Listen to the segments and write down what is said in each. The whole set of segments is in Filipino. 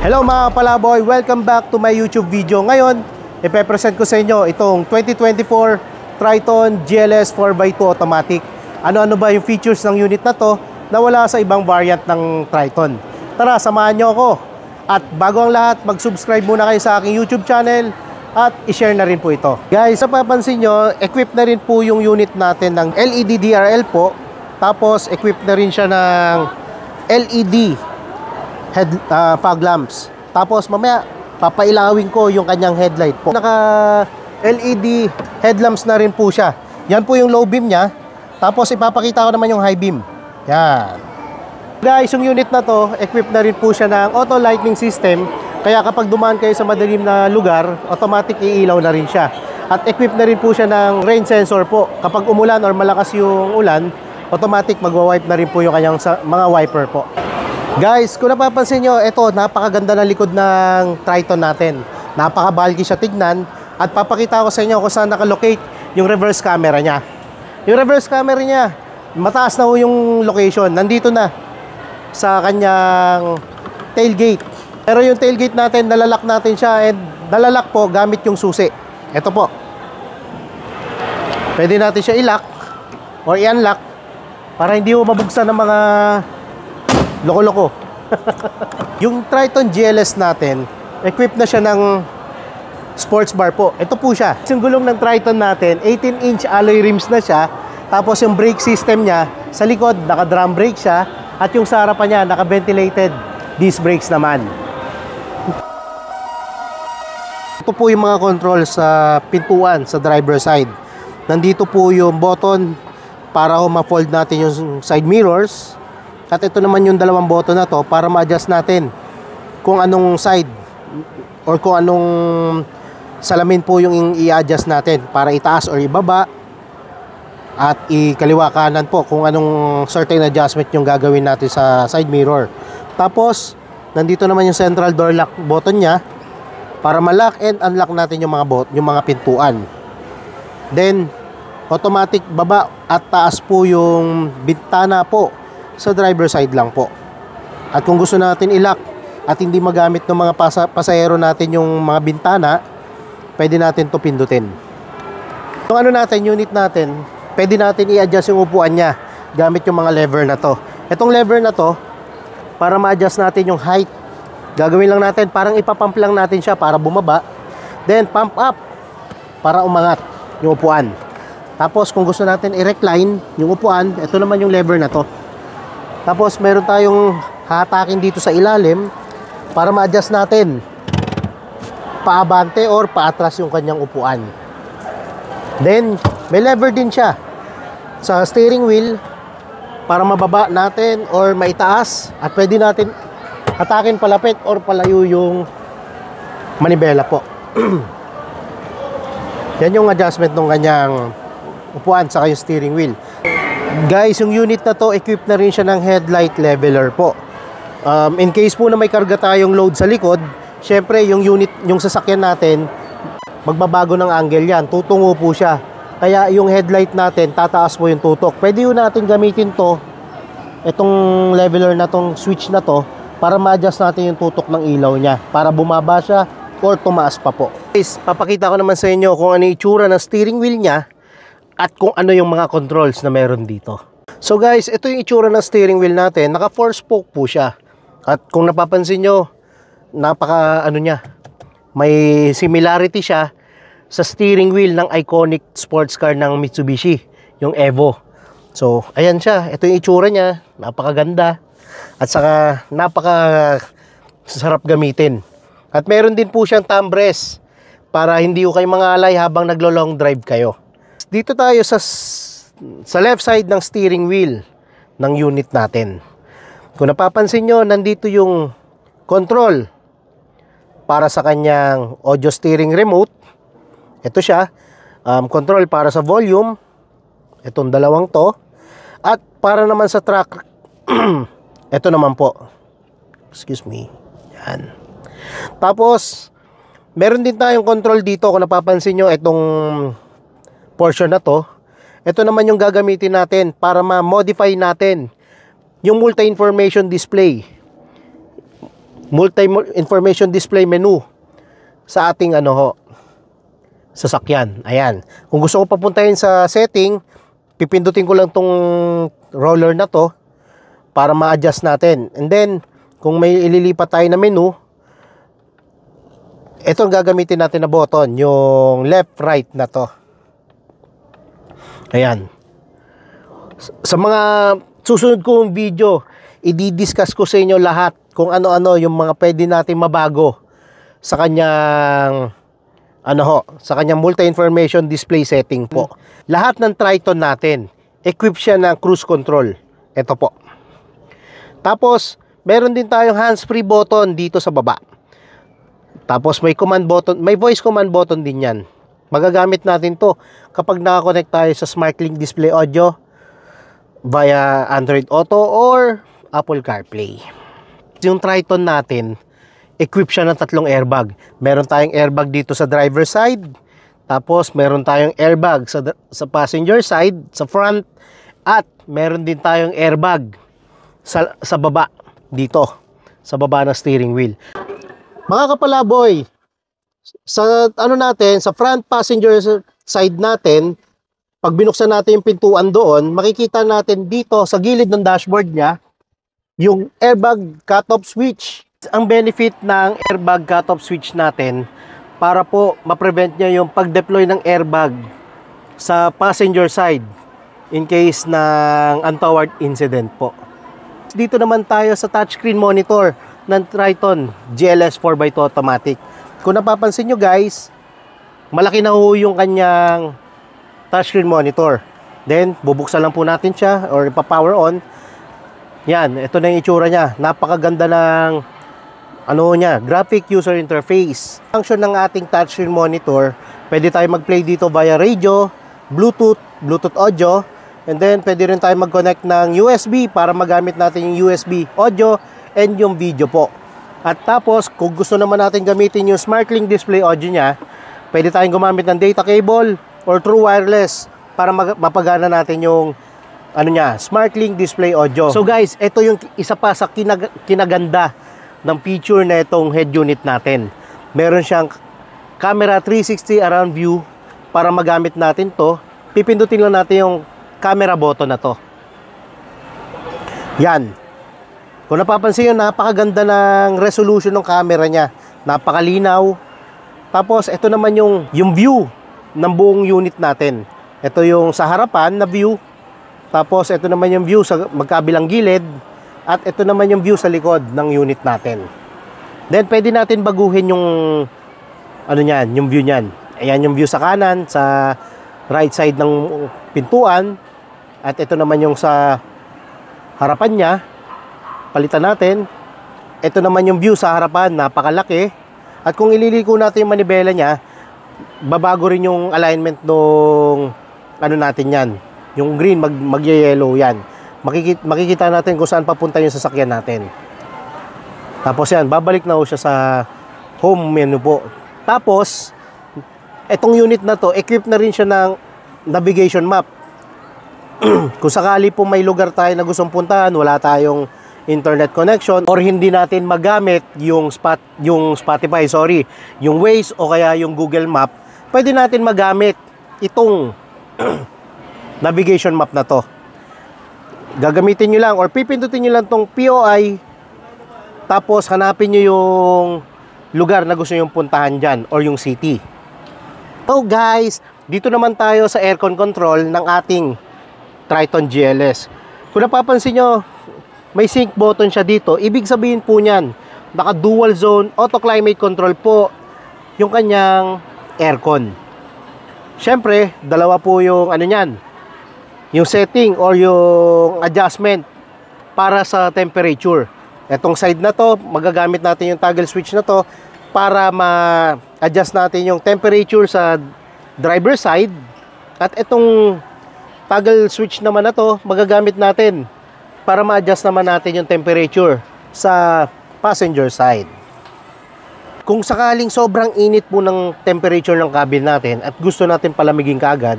Hello mga palaboy, welcome back to my YouTube video. Ngayon, ipe-present ko sa inyo itong 2024 Triton GLS 4x2 automatic. Ano-ano ba yung features ng unit na to na wala sa ibang variant ng Triton? Tara, samahan nyo ako. At bago ang lahat, mag-subscribe muna kayo sa aking YouTube channel at i-share na rin po ito. Guys, sa papansin nyo, equipped na rin po yung unit natin ng LED DRL po. Tapos, equipped na rin siya ng LED fog lamps. Tapos mamaya papailawin ko yung kanyang headlight po. Naka LED headlamps na rin po siya. Yan po yung low beam niya. Tapos ipapakita ko naman yung high beam. Yan. Guys, yung unit na to, equipped na rin po siya ng auto lighting system. Kaya kapag dumaan kayo sa madilim na lugar, automatic iilaw na rin siya. At equipped na rin po siya ng rain sensor po. Kapag umulan or malakas yung ulan, automatic magwa-wipe na rin po yung kanyang mga wiper po. Guys, kung napapansin nyo, ito, napakaganda ng likod ng Triton natin. Napaka-bulky siya tignan. At papakita ko sa inyo kung saan nakalocate yung reverse camera niya. Yung reverse camera niya, mataas na yung location. Nandito na sa kanyang tailgate. Pero yung tailgate natin, nalalak natin siya. And nalalak po gamit yung susi. Ito po. Pwede natin siya i-lock or i-unlock para hindi mo mabuksan ng mga loko-loko. Yung Triton GLS natin, equipped na siya ng sports bar po. Ito po siya. Yung gulong ng Triton natin, 18-inch alloy rims na siya. Tapos yung brake system niya, sa likod, naka-drum brake siya. At yung sa harapan niya, naka-ventilated disc brakes naman. Ito po yung mga control sa pintuan, sa driver side. Nandito po yung button para ma-fold natin yung side mirrors. At ito naman yung dalawang button na to para ma-adjust natin kung anong side or kung anong salamin po yung i-adjust natin para itaas or ibaba at ikaliwa kanan po kung anong certain adjustment yung gagawin natin sa side mirror. Tapos nandito naman yung central door lock button nya para ma-lock and unlock natin yung mga pintuan. Then automatic baba at taas po yung bintana po sa driver side lang po. At kung gusto natin i-lock at hindi magamit ng mga pasahero natin yung mga bintana, pwede natin to pindutin. Yung ano natin, unit natin, pwede natin i-adjust yung upuan niya gamit yung mga lever na to. Itong lever na to, para ma-adjust natin yung height, gagawin lang natin, parang ipapump lang natin siya para bumaba. Then pump up para umangat yung upuan. Tapos kung gusto natin i-recline yung upuan, ito naman yung lever na to. Tapos meron tayong hatakin dito sa ilalim para ma-adjust natin paabante or paatras yung kanyang upuan. Then may lever din siya sa steering wheel para mababa natin or maitaas. At pwede natin hatakin palapit or palayo yung manibela po. Yan yung adjustment ng kanyang upuan sa yung steering wheel. Guys, yung unit na to, equipped na rin siya ng headlight leveler po. In case po na may karga tayong load sa likod, syempre yung unit, yung sasakyan natin, magbabago ng angle yan. Tutungo po siya. Kaya yung headlight natin, tataas po yung tutok. Pwede yun natin gamitin to, itong leveler na tong switch na to, para ma-adjust natin yung tutok ng ilaw niya. Para bumaba siya or tumaas pa po. Guys, papakita ko naman sa inyo kung ano yung itsura ng steering wheel niya at kung ano yung mga controls na meron dito. So guys, ito yung itsura ng steering wheel natin. Naka 4-spoke po siya. At kung napapansin nyo, napaka ano niya, may similarity siya sa steering wheel ng iconic sports car ng Mitsubishi, yung Evo. So ayan siya, ito yung itsura niya. Napakaganda at saka napaka sarap gamitin. At meron din po siyang thumb rest para hindi ko kayo mangalay habang naglo-long drive kayo. Dito tayo sa left side ng steering wheel ng unit natin. Kung napapansin nyo, nandito yung control para sa kanyang audio steering remote. Ito siya. Control para sa volume. Itong dalawang to. At para naman sa track, ito naman po. Excuse me. Yan. Tapos, meron din tayong control dito. Kung napapansin nyo, itong portion na to, ito naman yung gagamitin natin para ma-modify natin yung multi-information display. information display menu sa ating sasakyan. Ayan. Kung gusto ko papuntahin sa setting, pipindutin ko lang tong roller na to para ma-adjust natin. And then, kung may ililipat tayo na menu, ito ang gagamitin natin na button, yung left, right na to. Ayan. Sa mga susunod kong video, i-discuss ko sa inyo lahat kung ano-ano yung mga pwede natin mabago sa kanyang sa kanyang multi-information display setting po. Lahat ng Triton natin, equipped siya ng cruise control. Ito po. Tapos, meron din tayong hands-free button dito sa baba. Tapos may command button, may voice command button din yan. Magagamit natin to kapag nakakonect tayo sa SmartLink Display Audio via Android Auto or Apple CarPlay. Yung Triton natin, equipped siya ng 3 airbag. Meron tayong airbag dito sa driver side. Tapos meron tayong airbag sa passenger side, sa front. At meron din tayong airbag sa baba dito, sa baba ng steering wheel. Mga kapalaboy, sa natin, sa front passenger side natin, pag binuksan natin yung pintuan doon, makikita natin dito sa gilid ng dashboard niya yung airbag cut-off switch. Ang benefit ng airbag cut-off switch natin para po ma-prevent niya yung pag-deploy ng airbag sa passenger side in case ng untoward incident po. Dito naman tayo sa touchscreen monitor ng Triton GLS 4x2 automatic. Kung napapansin nyo guys, malaki na ho yung kanyang touchscreen monitor. Then, bubuksan lang po natin siya or ipa-power on. Yan, ito na yung itsura niya. Napakaganda ng graphic user interface. Function ng ating touchscreen monitor, pwede tayo mag-play dito via radio, Bluetooth audio, and then pwede rin tayo mag-connect ng USB para magamit natin yung USB audio and yung video po. At tapos, kung gusto naman natin gamitin yung SmartLink Display Audio niya, pwede tayong gumamit ng data cable or true wireless para mapagana natin yung SmartLink Display Audio. So guys, ito yung isa pa sa kinaganda ng feature na itong head unit natin. Meron siyang camera 360 around view para magamit natin to. Pipindutin lang natin yung camera button na to. Yan. Kung napapansin nyo, napakaganda ng resolution ng camera niya. Napakalinaw. Tapos, ito naman yung view ng buong unit natin. Ito yung sa harapan na view. Tapos, ito naman yung view sa magkabilang gilid. At ito naman yung view sa likod ng unit natin. Then, pwede natin baguhin yung yung view niyan. Ayan yung view sa kanan, sa right side ng pintuan. At ito naman yung sa harapan niya. Palitan natin. Ito naman yung view sa harapan, napakalaki. At kung ililiko natin yung manibela niya, babago rin yung alignment nung natin yan. Yung green, mag-yellow yan. Makikita natin kung saan papunta yung sasakyan natin. Tapos yan, babalik na ho siya sa home menu po. Tapos, etong unit na to, equipped na rin siya ng navigation map. Kung sakali po may lugar tayo na gustong puntahan, wala tayong internet connection or hindi natin magamit yung Spotify, yung Waze o kaya yung Google Map, pwede natin magamit itong navigation map na to. Gagamitin nyo lang or pipindutin nyo lang tong POI, tapos hanapin nyo yung lugar na gusto nyo puntahan dyan or yung city. So guys, dito naman tayo sa aircon control ng ating Triton GLS. Kung napapansin nyo, may sync button siya dito. Ibig sabihin po niyan, naka dual zone auto climate control po yung kanyang aircon. Syempre, dalawa po yung yung setting or yung adjustment para sa temperature. Etong side na to, magagamit natin yung toggle switch na to para ma-adjust natin yung temperature sa driver side. At itong toggle switch naman na to, magagamit natin para ma-adjust naman natin yung temperature sa passenger side. Kung sakaling sobrang init po ng temperature ng cabin natin at gusto natin palamigin kaagad,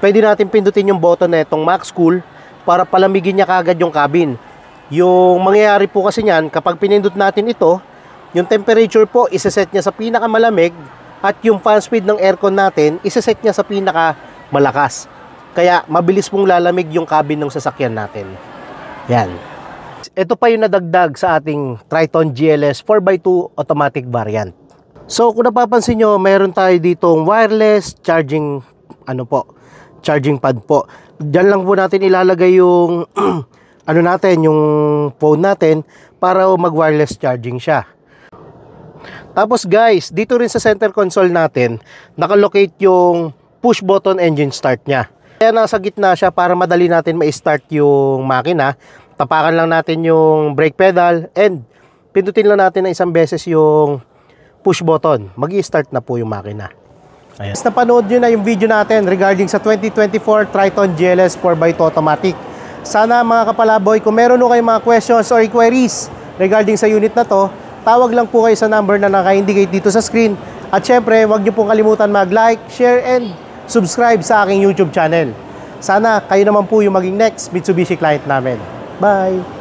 pwede natin pindutin yung button na itong Max Cool para palamigin niya kaagad yung cabin. Yung mangyayari po kasi niyan, kapag pinindot natin ito, yung temperature po, isa-set niya sa pinakamalamig at yung fan speed ng aircon natin, isa-set niya sa pinakamalakas. Kaya mabilis pong lalamig yung cabin ng sasakyan natin. Yan. Ito pa yung nadagdag sa ating Triton GLS 4x2 automatic variant. So kung napapansin nyo, mayroon tayo ditong wireless charging charging pad po. Diyan lang po natin ilalagay yung yung phone natin para mag-wireless charging siya. Tapos guys, dito rin sa center console natin, nakalocate yung push button engine start niya. Kaya nasa gitna siya para madali natin ma-start yung makina. Tapakan lang natin yung brake pedal and pindutin lang natin na isang beses yung push button. Mag-i-start na po yung makina. Ayan. Napanood nyo na yung video natin regarding sa 2024 Triton GLS 4x2 automatic. Sana mga kapalaboy, kung meron nyo kayong mga questions or inquiries regarding sa unit na to, tawag lang po kayo sa number na naka-indicate dito sa screen. At syempre, huwag nyo pong kalimutan mag-like, share, and subscribe sa aking YouTube channel. Sana kayo naman po yung maging next Mitsubishi client namin. Bye!